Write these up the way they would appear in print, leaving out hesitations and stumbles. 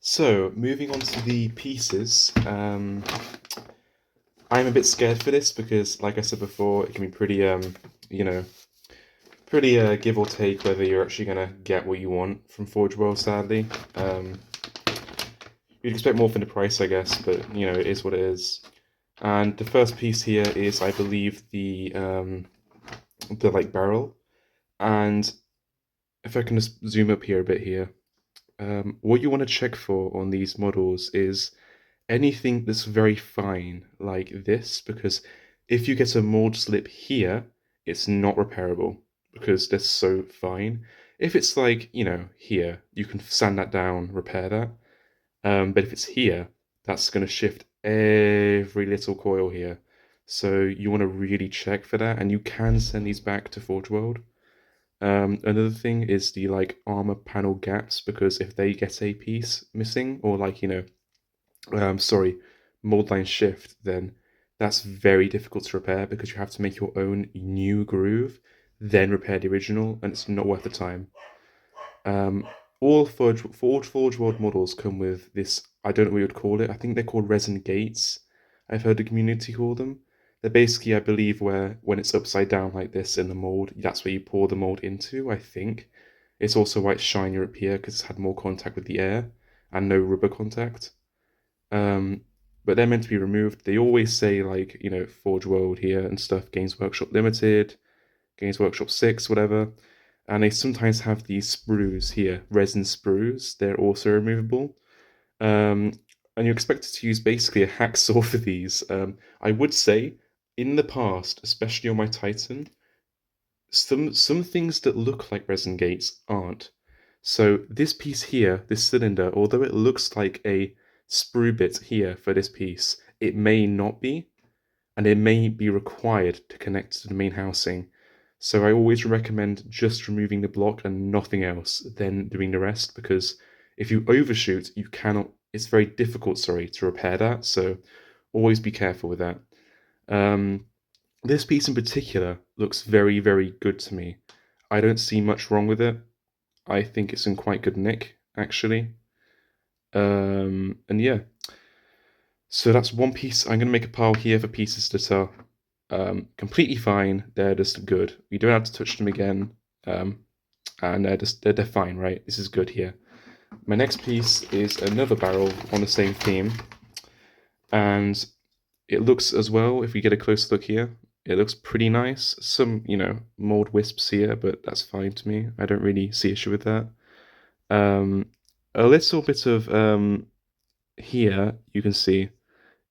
So, moving on to the pieces, I'm a bit scared for this because, like I said before, it can be pretty, you know, pretty give or take whether you're actually gonna get what you want from Forge World, sadly. Um, you'd expect more from the price, I guess, but it is what it is. And the first piece here is, I believe, the like barrel. And if I can just zoom up here a bit here, what you want to check for on these models is anything that's very fine like this, because if you get a mold slip here, it's not repairable because they're so fine. If it's like, here, you can sand that down, repair that. But if it's here, that's going to shift every little coil here. So you want to really check for that, and you can send these back to Forge World. Another thing is the like armor panel gaps, because if they get a piece missing, or like, sorry, mold line shift, then that's very difficult to repair because you have to make your own new groove, then repair the original, and it's not worth the time. Um, all Forge World models come with this, I don't know what you would call it, I think they're called resin gates. I've heard the community call them. They're basically, I believe, where when it's upside down like this in the mold, that's where you pour the mold into, I think. It's also why it's shinier up here because it's had more contact with the air and no rubber contact. Um, but they're meant to be removed. They always say like, Forge World here and stuff, Games Workshop Limited, Games Workshop 6, whatever. And they sometimes have these sprues here, resin sprues. They're also removable. Um, and you're expected to use basically a hacksaw for these. I would say in the past, especially on my Titan, some things that look like resin gates aren't. So this piece here, this cylinder, although it looks like a sprue bit here for this piece, it may not be, and it may be required to connect to the main housing. So I always recommend just removing the block and nothing else, then doing the rest, because if you overshoot, you cannot, it's very difficult, sorry, to repair that. So always be careful with that. Um, this piece in particular looks very, very good to me. I don't see much wrong with it. I think it's in quite good nick, actually. And yeah, so that's one piece. I'm going to make a pile here for pieces that are completely fine. They're just good. We don't have to touch them again. Um, and they're fine, right? This is good here. My next piece is another barrel on the same theme. And it looks as well, if we get a close look here, it looks pretty nice. Some, mold wisps here, but that's fine to me. I don't really see issue with that. Um, a little bit of here, you can see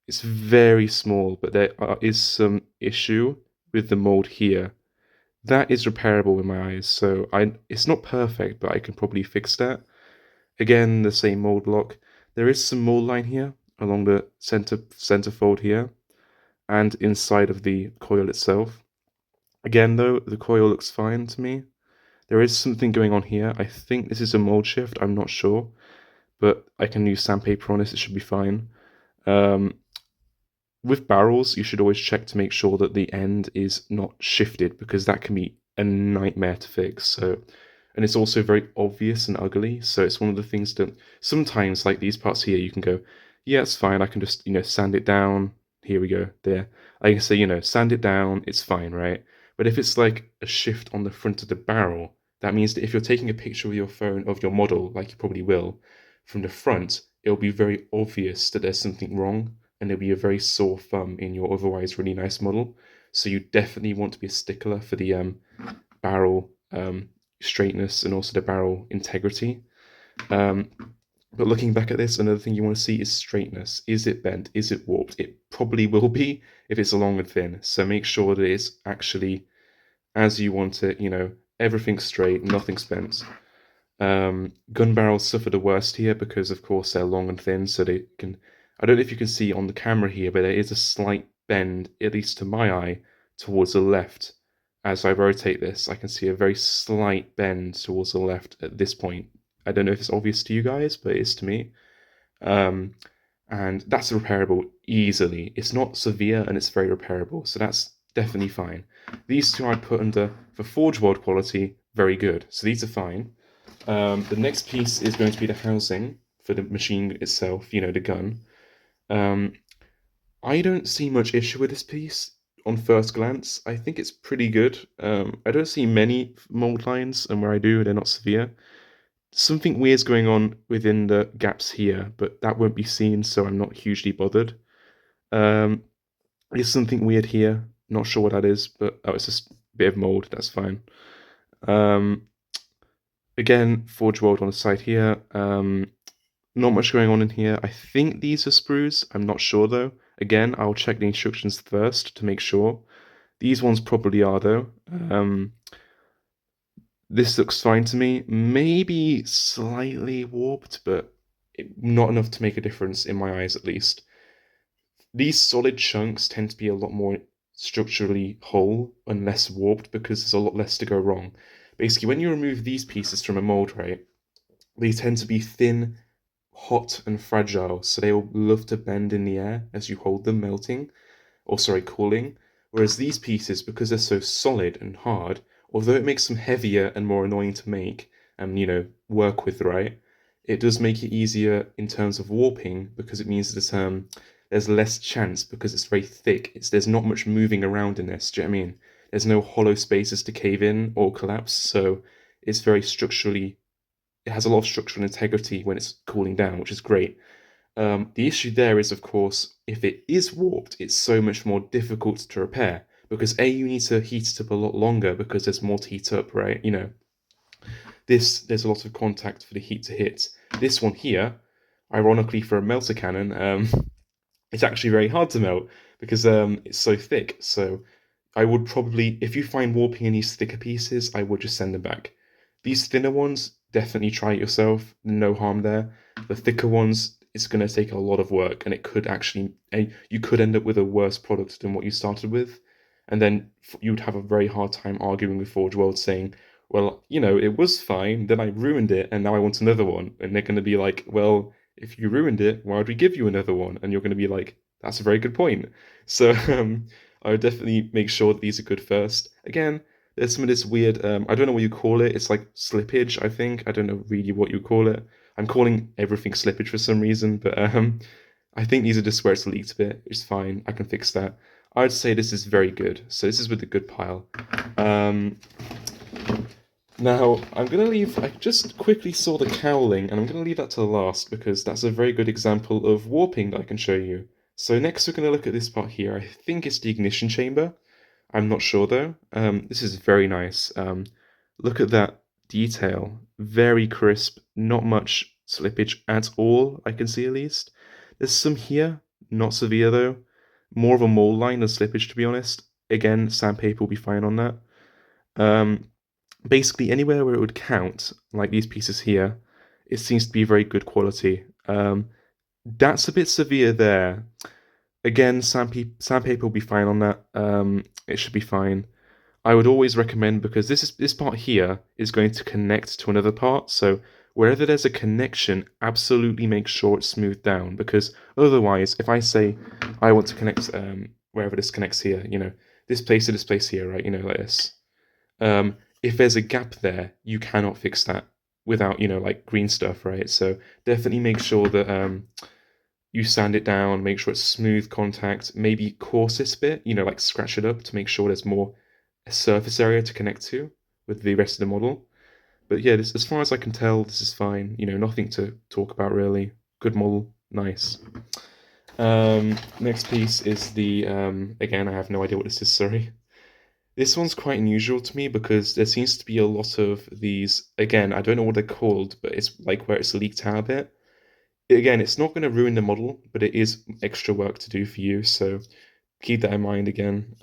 it's very small, but is some issue with the mold here. That is repairable in my eyes, so it's not perfect, but I can probably fix that. Again, the same mold block. There is some mold line here along the center fold here, and inside of the coil itself. Again, though, the coil looks fine to me. There is something going on here. I think this is a mold shift. I'm not sure, but I can use sandpaper on this. It should be fine. Um, with barrels, you should always check to make sure that the end is not shifted, because that can be a nightmare to fix. So, and it's also very obvious and ugly. So it's one of the things that sometimes, like these parts here, you can go, yeah, it's fine. I can just, sand it down. Here we go. There. I can say, sand it down. It's fine, right? But if it's like a shift on the front of the barrel, that means that if you're taking a picture with your phone of your model, like you probably will, from the front, it'll be very obvious that there's something wrong, and there'll be a very sore thumb in your otherwise really nice model. So you definitely want to be a stickler for the barrel straightness and also the barrel integrity. Um, but looking back at this, another thing you want to see is straightness. Is it bent? Is it warped? It probably will be if it's long and thin. So make sure that it's actually as you want it, everything's straight, nothing's bent. Gun barrels suffer the worst here because, of course, they're long and thin, so they can. I don't know if you can see on the camera here, but there is a slight bend, at least to my eye, towards the left. As I rotate this, I can see a very slight bend towards the left at this point. I don't know if it's obvious to you guys, but it is to me. Um, and that's repairable easily. It's not severe and it's very repairable, so that's definitely fine. These two I'd put under, for Forge World quality, very good. So these are fine. The next piece is going to be the housing. for the machine itself, the gun. Um, I don't see much issue with this piece on first glance. I think it's pretty good. I don't see many mold lines, and where I do, they're not severe. Something weird's going on within the gaps here, but that won't be seen, so I'm not hugely bothered. Um, there's something weird here. Not sure what that is, but oh, it's just a bit of mold. That's fine. Um, again, Forge World on the side here. Not much going on in here. I think these are sprues. I'm not sure though. Again, I'll check the instructions first to make sure. These ones probably are though. This looks fine to me. Maybe slightly warped, but not enough to make a difference in my eyes at least. These solid chunks tend to be a lot more structurally whole and less warped because there's a lot less to go wrong. Basically, when you remove these pieces from a mold, right, they tend to be thin, hot, and fragile, so they will love to bend in the air as you hold them, melting, or sorry, cooling. Whereas these pieces, because they're so solid and hard, although it makes them heavier and more annoying to make and, work with, right, it does make it easier in terms of warping because it means that there's less chance because it's very thick. There's not much moving around in this. Do you know what I mean? There's no hollow spaces to cave in or collapse, so it's very structurally. It has a lot of structural integrity when it's cooling down, which is great. The issue there is, of course, if it is warped, it's so much more difficult to repair because A, you need to heat it up a lot longer because there's more to heat up, right? There's a lot of contact for the heat to hit. This one here, ironically for a melter cannon, it's actually very hard to melt because it's so thick. So I would probably, if you find warping in these thicker pieces, I would just send them back. These thinner ones, definitely try it yourself. No harm there. The thicker ones, it's going to take a lot of work, and it could actually, you could end up with a worse product than what you started with, and then you'd have a very hard time arguing with Forge World saying, well, it was fine, then I ruined it, and now I want another one. And they're going to be like, well, if you ruined it, why would we give you another one? And you're going to be like, that's a very good point. So I would definitely make sure that these are good first. Again, there's some of this weird, I don't know what you call it. It's like slippage, I think. I don't know really what you call it. I'm calling everything slippage for some reason, but I think these are just where it's leaked a bit. It's fine. I can fix that. I'd say this is very good. So this is with the good pile. Now, I'm going to leave, I just quickly saw the cowling, and I'm going to leave that to last because that's a very good example of warping that I can show you. So next we're going to look at this part here. I think it's the ignition chamber. I'm not sure though. This is very nice. Look at that detail. Very crisp, not much slippage at all, I can see at least. There's some here, not severe though. More of a mold line than slippage, to be honest. Again, sandpaper will be fine on that. Basically, anywhere where it would count, like these pieces here, it seems to be very good quality. That's a bit severe there. Again, sandpaper will be fine on that. It should be fine. I would always recommend because this part here is going to connect to another part. So wherever there's a connection, absolutely make sure it's smoothed down because otherwise, if I say I want to connect wherever this connects here, this place to this place here, right? Like this. If there's a gap there, you cannot fix that without like green stuff, right? So definitely make sure that you sand it down, make sure it's smooth contact, maybe coarse this bit, like scratch it up to make sure there's more surface area to connect to with the rest of the model. But yeah, as far as I can tell, this is fine. Nothing to talk about really. Good model, nice. Next piece is the, again, I have no idea what this is, sorry. This one's quite unusual to me because there seems to be a lot of these, again, I don't know what they're called, but it's like where it's leaked out a bit. Again, it's not going to ruin the model, but it is extra work to do for you, so keep that in mind again.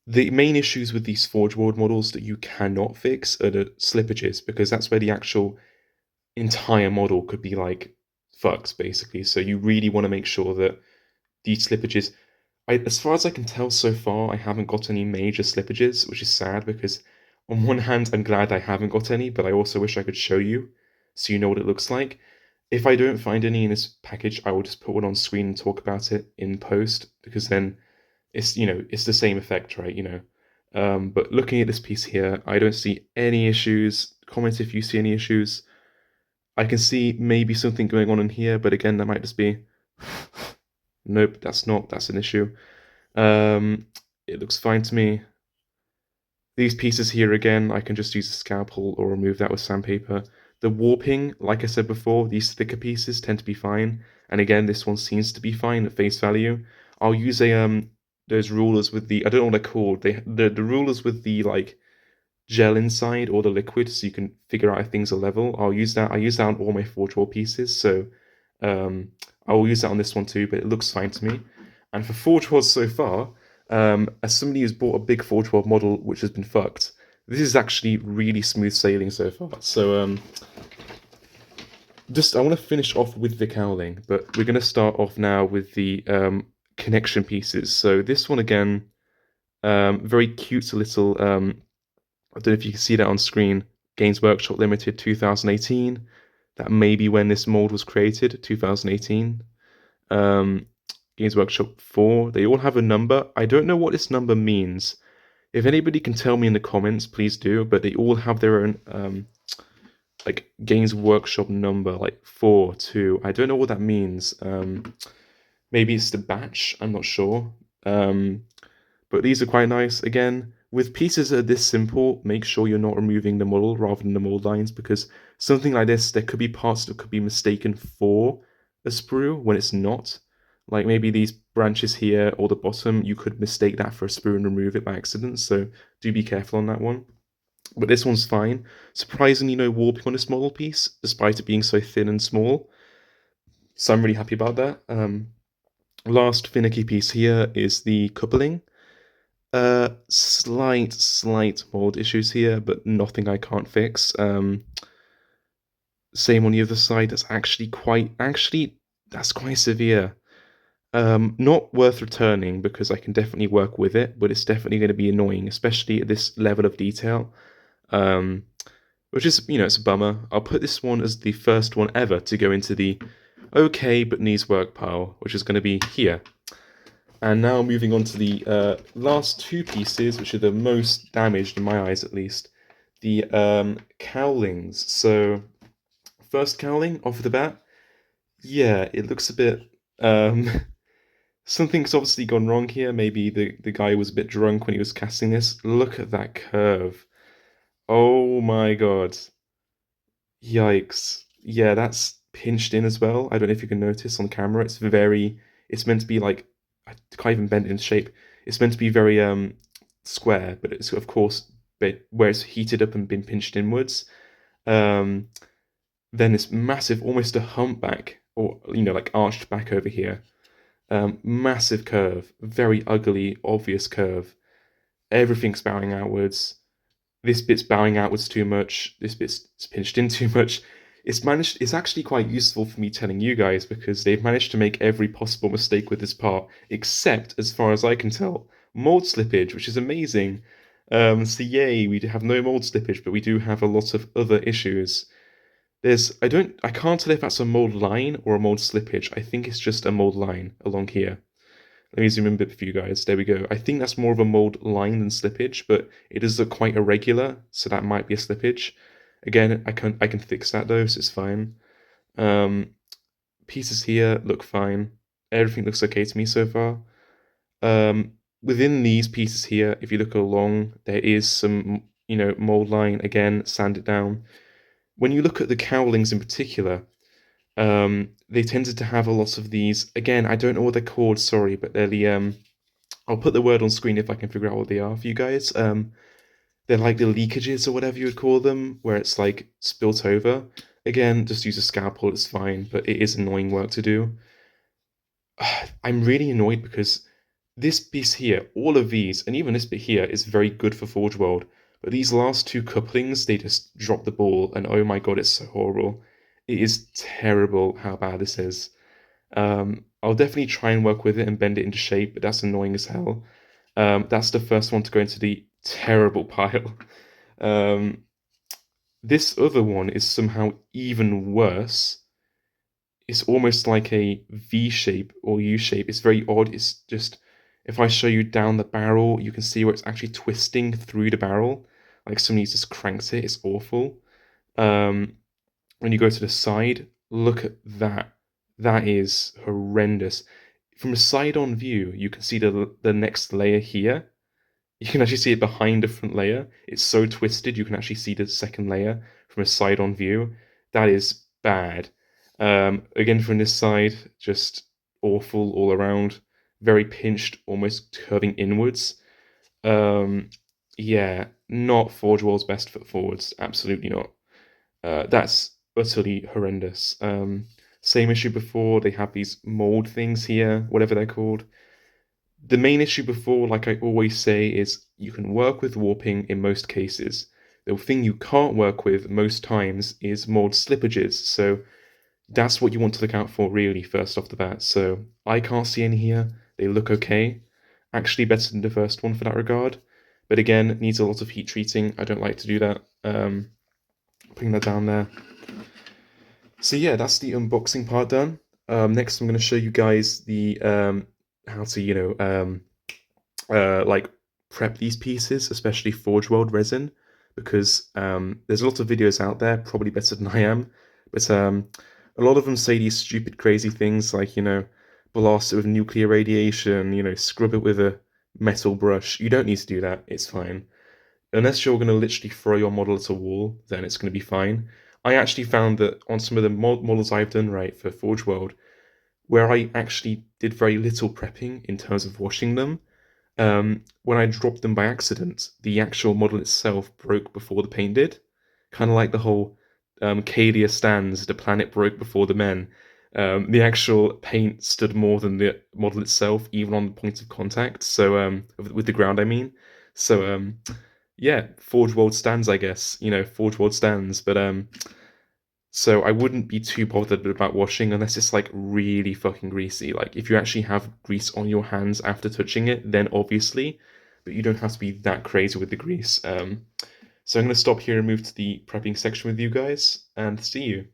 The main issues with these Forge World models that you cannot fix are the slippages, because that's where the actual entire model could be like fucked, basically. So you really want to make sure that these slippages, as far as I can tell so far, I haven't got any major slippages, which is sad because on one hand, I'm glad I haven't got any, but I also wish I could show you so you know what it looks like. If I don't find any in this package, I will just put one on screen and talk about it in post because then it's the same effect, right? But looking at this piece here, I don't see any issues. Comment if you see any issues. I can see maybe something going on in here, but again, that might just be... Nope, that's an issue. It looks fine to me. These pieces here again, I can just use a scalpel or remove that with sandpaper. The warping, like I said before, these thicker pieces tend to be fine. And again, this one seems to be fine at face value. I'll use a those rulers with the, I don't know what they're called. The rulers with the like gel inside or the liquid, so you can figure out if things are level. I'll use that. I use that on all my Forge World pieces, so I will use that on this one too. But it looks fine to me. And for Forge World so far, as somebody who's bought a big Forge World model which has been fucked, this is actually really smooth sailing so far. So just I want to finish off with the cowling, but we're going to start off now with the connection pieces. So this one again, very cute little. I don't know if you can see that on screen. Games Workshop Limited 2018. That may be when this mold was created, 2018. Games Workshop 4. They all have a number. I don't know what this number means. If anybody can tell me in the comments, please do. But they all have their own like Games Workshop number, like 4, 2. I don't know what that means. Maybe it's the batch. I'm not sure. But these are quite nice. Again, with pieces that are this simple, make sure you're not removing the model rather than the mold lines, because something like this, there could be parts that could be mistaken for a sprue when it's not. Like maybe these branches here or the bottom, you could mistake that for a sprue and remove it by accident, so do be careful on that one. But this one's fine. Surprisingly, no warping on this model piece, despite it being so thin and small. So I'm really happy about that. Last finicky piece here is the coupling. Slight mold issues here, but nothing I can't fix. Same on the other side. That's quite severe. Not worth returning because I can definitely work with it, but it's definitely going to be annoying, especially at this level of detail. Which is, it's a bummer. I'll put this one as the first one ever to go into the okay but needs work pile, which is going to be here. And now moving on to the last two pieces, which are the most damaged in my eyes at least. The cowlings. So, first cowling off the bat. Yeah, it looks a bit... something's obviously gone wrong here. Maybe the guy was a bit drunk when he was casting this. Look at that curve. Oh my god. Yikes. Yeah, that's pinched in as well. I don't know if you can notice on camera. It's meant to be like, I can't even bend it into shape. It's meant to be very square, but it's of course where it's heated up and been pinched inwards. Then this massive, almost a humpback, or like arched back over here. Massive curve, very ugly, obvious curve. Everything's bowing outwards. This bit's bowing outwards too much. This bit's pinched in too much. It's actually quite useful for me telling you guys because they've managed to make every possible mistake with this part, except, as far as I can tell, mold slippage, which is amazing. So yay, we have no mold slippage, but we do have a lot of other issues. I can't tell if that's a mold line or a mold slippage. I think it's just a mold line along here. Let me zoom in a bit for you guys. There we go. I think that's more of a mold line than slippage, but it is quite irregular, so that might be a slippage. Again, I can fix that though, so it's fine. Pieces here look fine. Everything looks okay to me so far. Within these pieces here, if you look along, there is some, mold line. Again, sand it down. When you look at the cowlings in particular, they tended to have a lot of these. Again, I don't know what they're called, sorry, but they're the I'll put the word on screen if I can figure out what they are for you guys. They're like the leakages or whatever you would call them, where it's like spilt over. Again, just use a scalpel, it's fine, but it is annoying work to do. I'm really annoyed because this piece here, all of these, and even this bit here, is very good for Forge World. But these last two couplings, they just drop the ball, and oh my god, it's so horrible. It is terrible how bad this is. I'll definitely try and work with it and bend it into shape, but that's annoying as hell. That's the first one to go into the terrible pile. This other one is somehow even worse. It's almost like a V shape or U shape. It's very odd. It's just, if I show you down the barrel, you can see where it's actually twisting through the barrel. Like somebody's just cranked it. It's awful. when you go to the side, look at that. That is horrendous. From a side-on view, you can see the next layer here. You can actually see it behind a front layer. It's so twisted, you can actually see the second layer from a side-on view. That is bad. Again, from this side, just awful all around. Very pinched, almost curving inwards. Um, yeah, not Forge World's best foot forwards. Absolutely not. That's utterly horrendous. Same issue before, they have these mold things here, whatever they're called. The main issue before, like I always say, is you can work with warping in most cases. The thing you can't work with most times is mold slippages, so that's what you want to look out for really first off the bat. So I can't see any here. They look okay. Actually better than the first one for that regard. But again, needs a lot of heat treating. I don't like to do that. Putting that down there. So yeah, that's the unboxing part done. Next, I'm going to show you guys the how to like prep these pieces, especially Forge World resin, because there's a lot of videos out there, probably better than I am, but a lot of them say these stupid, crazy things like blast it with nuclear radiation, scrub it with a metal brush. You don't need to do that. It's fine. Unless you're going to literally throw your model at a wall, then it's going to be fine. I actually found that on some of the models I've done right for Forge World, where I actually did very little prepping in terms of washing them, when I dropped them by accident, the actual model itself broke before the paint did. Kind of like the whole Cadia stands, the planet broke before the men. The actual paint stood more than the model itself, even on the point of contact. So with the ground, I mean. So yeah, Forge World stands, I guess. Forge World stands, but so I wouldn't be too bothered about washing unless it's like really fucking greasy. Like if you actually have grease on your hands after touching it, then obviously, but you don't have to be that crazy with the grease. So I'm going to stop here and move to the prepping section with you guys, and see you.